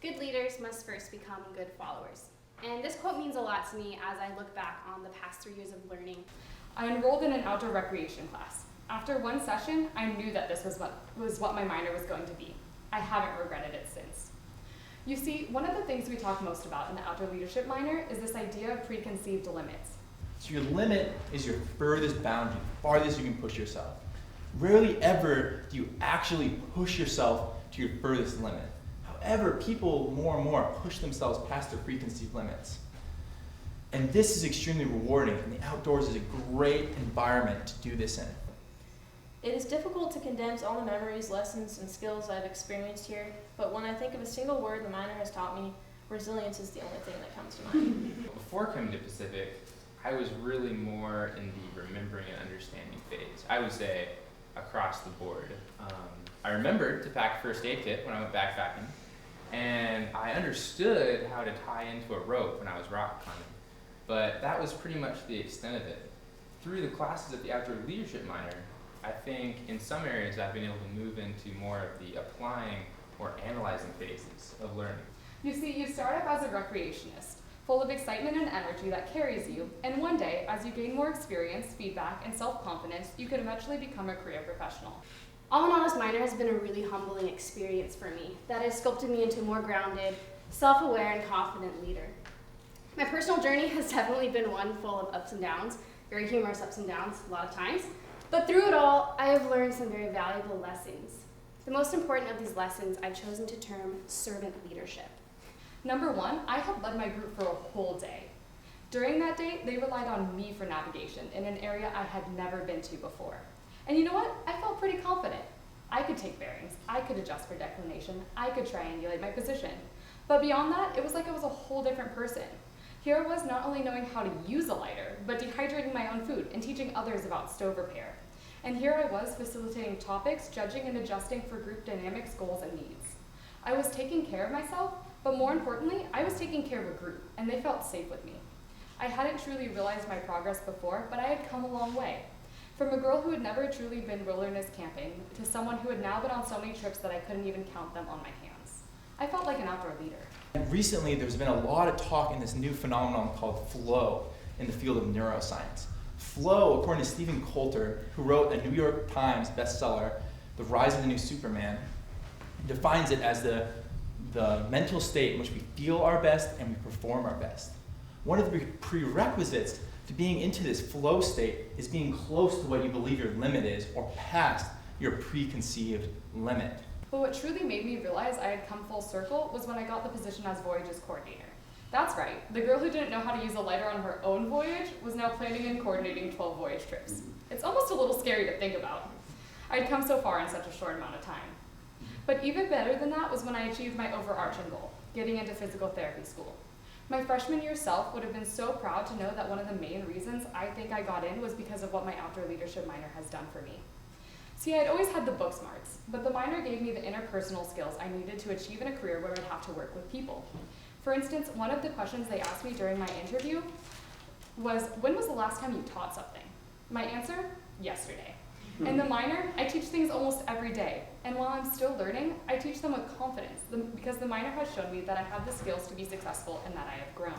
Good leaders must first become good followers. And this quote means a lot to me as I look back on the past 3 years of learning. I enrolled in an outdoor recreation class. After one session, I knew that this was what my minor was going to be. I haven't regretted it since. You see, one of the things we talk most about in the Outdoor Leadership Minor is this idea of preconceived limits. So your limit is your furthest boundary, the farthest you can push yourself. Rarely ever do you actually push yourself to your furthest limit. However, people more and more push themselves past their preconceived limits. And this is extremely rewarding, and the outdoors is a great environment to do this in. It is difficult to condense all the memories, lessons, and skills I've experienced here, but when I think of a single word the minor has taught me, resilience is the only thing that comes to mind. Before coming to Pacific, I was really more in the remembering and understanding phase. I would say across the board. I remembered to pack a first aid kit when I went backpacking, and I understood how to tie into a rope when I was rock climbing. But that was pretty much the extent of it. Through the classes at the Outdoor Leadership Minor, I think in some areas I've been able to move into more of the applying or analyzing phases of learning. You see, you start up as a recreationist, full of excitement and energy that carries you, and one day, as you gain more experience, feedback, and self-confidence, you can eventually become a career professional. All in all, this minor has been a really humbling experience for me that has sculpted me into a more grounded, self-aware, and confident leader. My personal journey has definitely been one full of ups and downs, very humorous ups and downs a lot of times, but through it all, I have learned some very valuable lessons. The most important of these lessons I've chosen to term servant leadership. Number one, I had led my group for a whole day. During that day, they relied on me for navigation in an area I had never been to before. And you know what? I felt pretty confident. I could take bearings, I could adjust for declination, I could triangulate my position. But beyond that, it was like I was a whole different person. Here I was not only knowing how to use a lighter, but dehydrating my own food and teaching others about stove repair. And here I was facilitating topics, judging and adjusting for group dynamics, goals, and needs. I was taking care of myself, but more importantly, I was taking care of a group, and they felt safe with me. I hadn't truly realized my progress before, but I had come a long way. From a girl who had never truly been wilderness camping, to someone who had now been on so many trips that I couldn't even count them on my hands. I felt like an outdoor leader. And recently, there's been a lot of talk in this new phenomenon called flow in the field of neuroscience. Flow, according to Stephen Coulter, who wrote a New York Times bestseller, The Rise of the New Superman, defines it as the mental state in which we feel our best and we perform our best. One of the prerequisites to being into this flow state is being close to what you believe your limit is or past your preconceived limit. But what truly made me realize I had come full circle was when I got the position as voyages coordinator. That's right, the girl who didn't know how to use a lighter on her own voyage was now planning and coordinating 12 voyage trips. It's almost a little scary to think about. I'd come so far in such a short amount of time. But even better than that was when I achieved my overarching goal, getting into physical therapy school. My freshman year self would have been so proud to know that one of the main reasons I think I got in was because of what my Outdoor Leadership Minor has done for me. See, I'd always had the book smarts, but the minor gave me the interpersonal skills I needed to achieve in a career where I'd have to work with people. For instance, one of the questions they asked me during my interview was, when was the last time you taught something? My answer, yesterday. In the minor, I teach things almost every day, and while I'm still learning, I teach them with confidence because the minor has shown me that I have the skills to be successful and that I have grown.